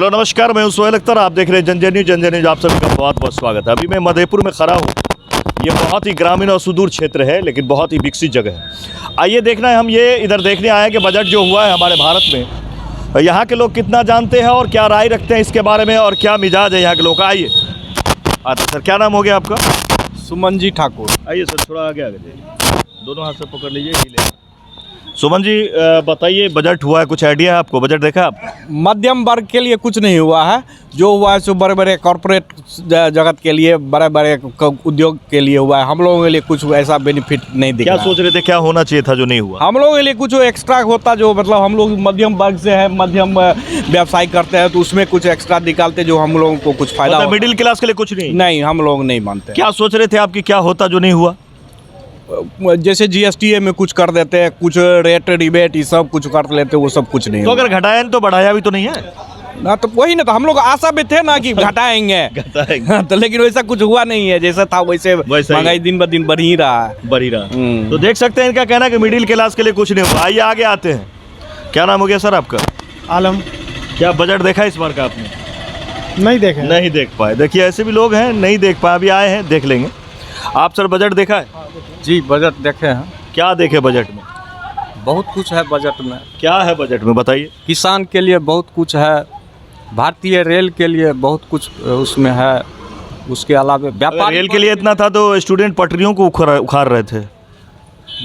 Hello नमस्कार, मैं हूं सोहेल अख्तर। आप देख रहे हैं जनजन न्यूज। आप सभी का बहुत बहुत स्वागत है। अभी मैं मधेपुर में खड़ा हूं। ये बहुत ही ग्रामीण और सुदूर क्षेत्र है, लेकिन बहुत ही विकसित जगह है। आइए देखना है, हम ये इधर देखने आए हैं कि बजट जो हुआ है हमारे भारत में, यहाँ के लोग कितना जानते हैं और क्या राय रखते हैं इसके बारे में, और क्या मिजाज है यहाँ के लोग का। आइए। अच्छा सर, क्या नाम हो गया आपका? सुमन जी ठाकुर। आइए सर, थोड़ा आगे आगे जाइए, दोनों हाथ से पकड़ लीजिए, हिले। सुमन जी बताइए, बजट हुआ है, कुछ आइडिया है आपको? बजट देखा आप? मध्यम वर्ग के लिए कुछ नहीं हुआ है। जो हुआ है सो बड़े बड़े कॉरपोरेट जगत के लिए, बड़े बड़े उद्योग के लिए हुआ है। हम लोगों के लिए कुछ ऐसा बेनिफिट नहीं दिख रहा। क्या सोच रहे थे, क्या होना चाहिए था जो नहीं हुआ? हम लोगों के लिए कुछ एक्स्ट्रा होता, जो मतलब हम लोग मध्यम वर्ग से है, मध्यम व्यवसाय करते हैं, तो उसमें कुछ एक्स्ट्रा निकालते जो हम लोगों को कुछ फायदा। मिडिल क्लास के लिए कुछ नहीं? हम लोग नहीं मानते। क्या सोच रहे थे आपकी, क्या होता जो नहीं हुआ? जैसे जीएसटी में कुछ कर देते हैं, कुछ रेट रिबेट ये सब कुछ कर लेते, वो सब कुछ नहीं। तो अगर घटाया तो बढ़ाया भी तो नहीं है ना, तो वही ना, तो हम लोग आशा में थे ना कि घटाएंगे। तो लेकिन वैसा कुछ हुआ नहीं है, जैसा था वैसे महंगाई दिन ब दिन बढ़ ही रहा है। तो देख सकते हैं, इनका कहना है कि मिडिल क्लास के लिए कुछ नहीं हुआ। आइए आगे आते हैं। क्या नाम हो गया सर आपका? आलम। क्या बजट देखा इस बार का आपने? नहीं देखा। नहीं देख पाए। देखिए, ऐसे भी लोग हैं नहीं देख पाए, अभी आए हैं, देख लेंगे। आप सर बजट देखा है? जी बजट देखे हैं। क्या देखे बजट में? बहुत कुछ है बजट में। क्या है बजट में बताइए? किसान के लिए बहुत कुछ है, भारतीय रेल के लिए बहुत कुछ उसमें है, उसके अलावा व्यापार। रेल के लिए इतना था तो स्टूडेंट पटरियों को उखाड़ रहे थे।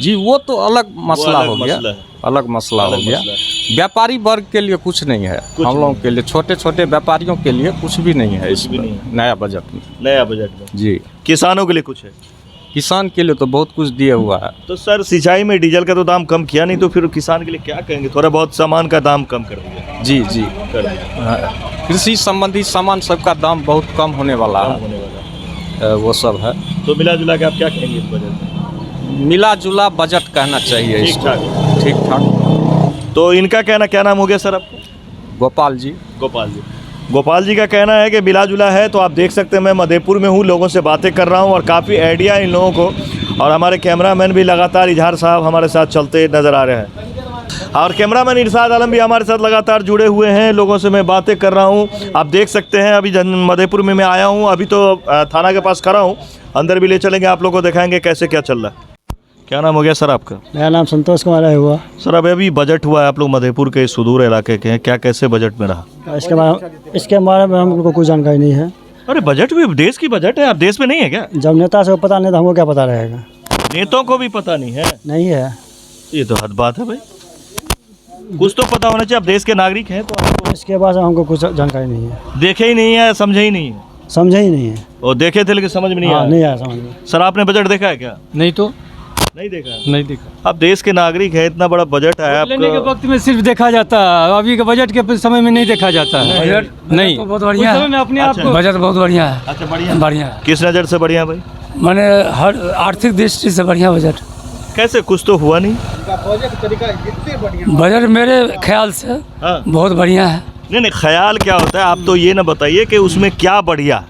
जी वो तो अलग मसला हो गया, अलग मसला हो गया। व्यापारी वर्ग के लिए कुछ नहीं है, हम लोगों के लिए, छोटे छोटे व्यापारियों के लिए कुछ भी नहीं है इसमें नया बजट में। नया बजट में जी किसानों के लिए कुछ है? किसान के लिए तो बहुत कुछ दिया हुआ है। तो सर सिंचाई में डीजल का तो दाम कम किया नहीं, तो फिर किसान के लिए क्या कहेंगे? थोड़ा बहुत सामान का दाम कम कर दिया। जी जी, कर दिया। कृषि संबंधी सामान सबका दाम बहुत कम होने वाला है, वो सब है। तो मिला जुला के आप क्या कहेंगे इस बजट में? मिला जुला बजट कहना चाहिए इसको, ठीक ठाक। तो इनका कहना, क्या नाम हो गया सर आपको? गोपाल जी। गोपाल जी का कहना है कि मिला जुला है। तो आप देख सकते हैं, मैं मधेपुर में हूँ, लोगों से बातें कर रहा हूँ और काफ़ी आइडिया इन लोगों को। और हमारे कैमरामैन भी लगातार, इजहार साहब हमारे साथ चलते नज़र आ रहे हैं, और कैमरामैन इरशाद आलम भी हमारे साथ लगातार जुड़े हुए हैं। लोगों से मैं बातें कर रहा हूँ, आप देख सकते हैं। अभी मधेपुर में मैं आया हूँ, अभी तो थाना के पास खड़ा हूँ, अंदर भी ले चलेंगे, आप लोगों को दिखाएंगे कैसे क्या चल रहा है। क्या नाम हो गया सर आपका? मेरा नाम संतोष कुमार है हुआ। सर अभी बजट हुआ है, आप लोग मधेपुर के सुदूर इलाके के हैं, क्या कैसे बजट में रहा? इसके बारे में हमको कोई जानकारी नहीं है। अरे बजट भी देश की बजट है, आप देश में नहीं है क्या? जब नेता से पता नहीं तो हमको क्या पता रहेगा? नेताओं को भी पता नहीं है? नहीं है। ये तो हद बात है भाई, कुछ तो पता होना चाहिए। आप देश के नागरिक हैं तो आपको। इसके बाद हमको कुछ जानकारी नहीं है। देखे ही नहीं है, समझे ही नहीं है? समझे ही नहीं है। और देखे थे लेकिन समझ में नहीं आया? नहीं आया समझ में। सर आपने बजट देखा है क्या? नहीं तो नहीं देखा? नहीं देखा। आप देश के नागरिक हैं, इतना बड़ा बजट है आपका। लेने के वक्त में सिर्फ देखा जाता है, अभी के बजट के समय में नहीं देखा जाता है। बजट नहीं बहुत बढ़िया है, मैं अपने आप को बजट बहुत बढ़िया है। अच्छा बढ़िया बढ़िया है। किस नज़र से बढ़िया भाई? मैंने हर आर्थिक दृष्टि से बढ़िया बजट। कैसे, कुछ तो हुआ नहीं? बजट मेरे ख्याल से हाँ। बहुत बढ़िया है। नहीं, ख्याल क्या होता है? आप तो ये ना बताइए कि उसमें क्या बढ़िया।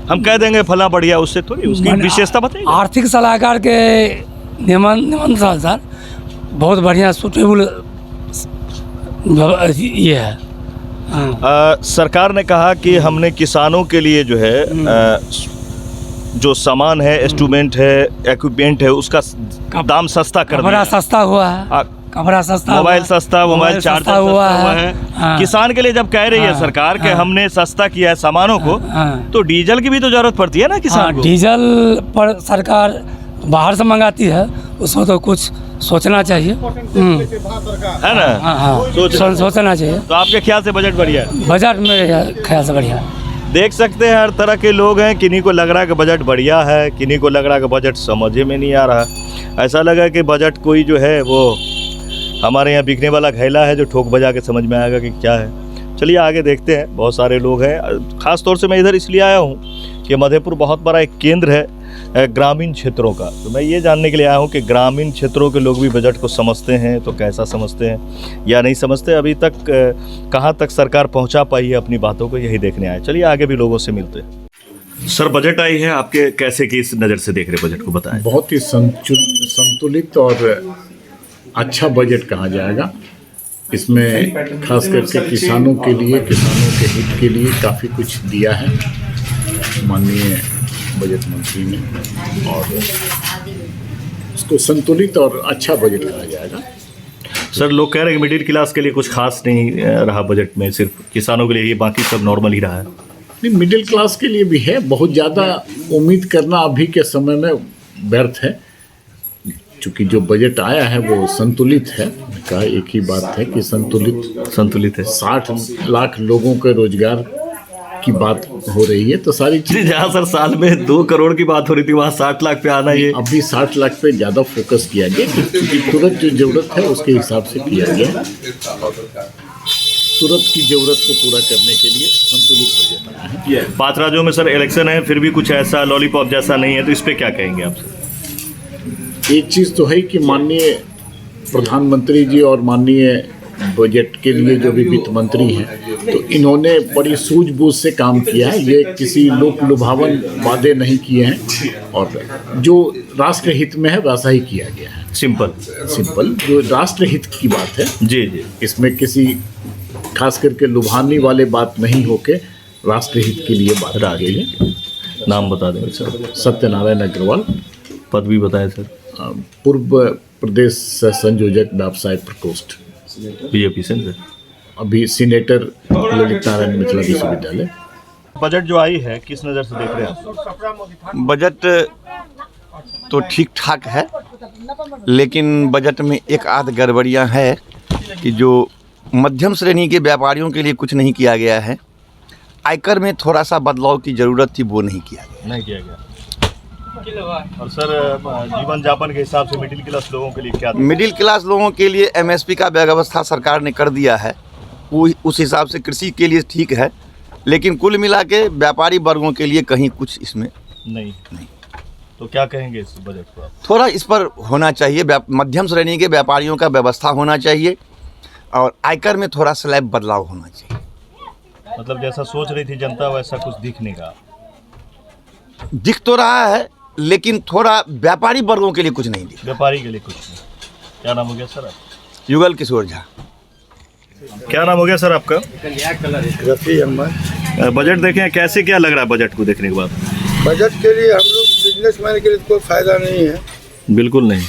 हम कह देंगे फला बढ़िया, उससे थोड़ी, उसकी विशेषता बताइए। आर्थिक सलाहकार के नियमानुसार बहुत बढ़िया सूटेबल ये है। सरकार ने कहा कि हमने किसानों के लिए जो है जो सामान है, इंस्ट्रूमेंट है, इक्विपमेंट है, उसका दाम सस्ता कर दिया। कपड़ा सस्ता हुआ है, कपड़ा सस्ता, मोबाइल सस्ता, मोबाइल चार्जर हुआ है। हाँ। किसान के लिए जब कह रही है सरकार कि हमने सस्ता किया है सामानों को, तो डीजल की भी तो जरूरत पड़ती है ना किसान को। डीजल पर सरकार बाहर से मंगाती है, उसको तो कुछ सोचना चाहिए, है ना? हाँ, सोचना चाहिए। तो आपके ख्याल से बजट बढ़िया है? बजट मेरे ख्याल से बढ़िया है। देख सकते हैं, हर तरह के लोग हैं। किन्हीं को लग रहा है कि बजट बढ़िया है, किन्हीं को लग रहा है कि बजट समझ में नहीं आ रहा। ऐसा लगा कि बजट कोई जो है वो हमारे यहाँ बिकने वाला घैला है, जो ठोक बजा के समझ में आएगा कि क्या है। चलिए आगे देखते हैं। बहुत सारे लोग हैं, ख़ास तौर से मैं इधर इसलिए आया हूँ कि मधेपुर बहुत बड़ा एक केंद्र है ग्रामीण क्षेत्रों का। तो मैं ये जानने के लिए आया हूँ कि ग्रामीण क्षेत्रों के लोग भी बजट को समझते हैं तो कैसा समझते हैं या नहीं समझते। अभी तक कहाँ तक सरकार पहुँचा पाई है अपनी बातों को, यही देखने आए। चलिए आगे भी लोगों से मिलते हैं। सर बजट आई है, आपके कैसे किस नज़र से देख रहे बजट को, बताएं। बहुत ही संतुलित और अच्छा बजट कहा जाएगा। इसमें खास करके किसानों के लिए, किसानों के हित के लिए काफ़ी कुछ दिया है माननीय बजट मंत्री ने, और इसको संतुलित और अच्छा बजट कहा जाएगा। सर लोग कह रहे हैं कि मिडिल क्लास के लिए कुछ खास नहीं रहा बजट में, सिर्फ किसानों के लिए ही, बाकी सब नॉर्मल ही रहा है। नहीं, मिडिल क्लास के लिए भी है। बहुत ज़्यादा उम्मीद करना अभी के समय में व्यर्थ है, क्योंकि जो बजट आया है वो संतुलित है। कहा एक ही बात है कि संतुलित है। 60 लाख लोगों के रोजगार की बात हो रही है, तो सारी चीज़ जहाँ सर साल में 2 करोड़ की बात हो रही थी, वहाँ 60 लाख पे आना ये अभी 60 लाख पे ज़्यादा फोकस किया गया, क्योंकि तुरंत जो ज़रूरत है उसके हिसाब से किया गया। तुरंत की ज़रूरत को पूरा करने के लिए संतुलित बजट आया है। 5 राज्यों में सर इलेक्शन है, फिर भी कुछ ऐसा लॉलीपॉप जैसा नहीं है, तो इस पर क्या कहेंगे आप सर? एक चीज़ तो है कि माननीय प्रधानमंत्री जी और माननीय बजट के लिए जो भी वित्त मंत्री हैं, तो इन्होंने बड़ी सूझबूझ से काम किया है। ये किसी लोक लुभावन वादे नहीं किए हैं, और जो राष्ट्र हित में है वैसा ही किया गया है। सिंपल जो राष्ट्र हित की बात है, जी जी, इसमें किसी खास करके लुभानी वाले बात नहीं होके राष्ट्र हित के लिए बात आ गई है। नाम बता देंगे सर? सत्यनारायण अग्रवाल, पद भी बताएं सर? पूर्व प्रदेश संयोजक व्यवसाय प्रकोष्ठ, बीजेपी से सर। अभी सीनेटर ललित नारायण मिथिला विश्वविद्यालय। बजट जो आई है किस नज़र से देख रहे हैं आप? बजट तो ठीक ठाक है, लेकिन बजट में एक आध गड़बड़ियां है कि जो मध्यम श्रेणी के व्यापारियों के लिए कुछ नहीं किया गया है। आयकर में थोड़ा सा बदलाव की ज़रूरत थी, वो नहीं किया गया। और सर जीवन यापन के हिसाब से मिडिल क्लास लोगों के लिए क्या? मिडिल क्लास लोगों के लिए एमएसपी का व्यवस्था सरकार ने कर दिया है, वो उस हिसाब से कृषि के लिए ठीक है, लेकिन कुल मिला के व्यापारी वर्गों के लिए कहीं कुछ इसमें नहीं। तो क्या कहेंगे इस बजट को आप? थोड़ा इस पर होना चाहिए, मध्यम श्रेणी के व्यापारियों का व्यवस्था होना चाहिए, और आयकर में थोड़ा स्लैब बदलाव होना चाहिए। मतलब जैसा सोच रही थी जनता वैसा कुछ दिख नहीं रहा। दिख तो रहा है, लेकिन थोड़ा व्यापारी वर्गों के लिए कुछ नहीं दिख। व्यापारी के लिए कुछ नहीं। क्या नाम हो गया सर आप? युगल किशोर झा। क्या नाम हो गया सर आपका? रफ़ी अहमद। बजट देखें, कैसे क्या लग रहा है बजट को देखने के बाद? बजट के लिए हम लोग बिजनेसमैन के लिए कोई फ़ायदा नहीं है, बिल्कुल नहीं।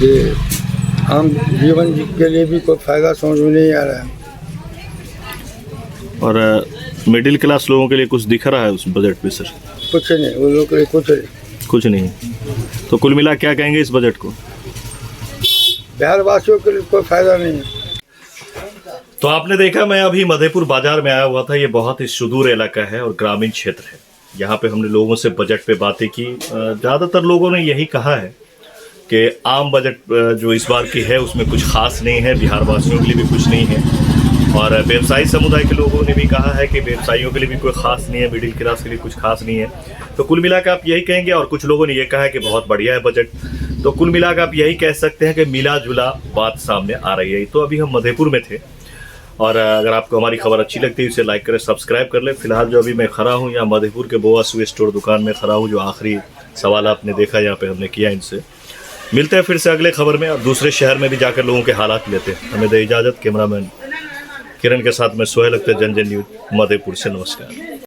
ये आम जीवन के लिए भी कोई फ़ायदा समझ में नहीं आ रहा है। और मिडिल क्लास लोगों के लिए कुछ दिख रहा है उस बजट में सर? कुछ नहीं, वो लोग के लिए कुछ नहीं। तो कुल मिला क्या कहेंगे इस बजट को? बिहार वासियों के लिए कोई फ़ायदा नहीं है। तो आपने देखा, मैं अभी मधेपुर बाजार में आया हुआ था। ये बहुत ही सुदूर इलाका है और ग्रामीण क्षेत्र है। यहाँ पे हमने लोगों से बजट पे बातें की। ज़्यादातर लोगों ने यही कहा है कि आम बजट जो इस बार की है उसमें कुछ खास नहीं है, बिहार वासियों के लिए भी कुछ नहीं है। और व्यवसायी समुदाय के लोगों ने भी कहा है कि व्यवसायियों के लिए भी कोई खास नहीं है, मिडिल क्लास के लिए कुछ खास नहीं है। तो कुल मिलाकर आप यही कहेंगे। और कुछ लोगों ने ये कहा है कि बहुत बढ़िया है बजट। तो कुल मिलाकर आप यही कह सकते हैं कि मिला जुला बात सामने आ रही है। तो अभी हम मधेपुर में थे, और अगर आपको हमारी खबर अच्छी लगती है इसे लाइक करें, सब्सक्राइब कर लें। फिलहाल जो अभी मैं खड़ा हूँ यहाँ मधेपुर के बोआ शू स्टोर दुकान में खड़ा हूँ, जो आखिरी सवाल आपने देखा यहाँ पे हमने किया इनसे। मिलते हैं फिर से अगले खबर में, और दूसरे शहर में भी जाकर लोगों के हालात लेते हैं। हमें दे इजाज़त। कैमरामैन किरण के साथ में सोहेल अख्तर, जन जन न्यूज़ मधेपुर से। नमस्कार।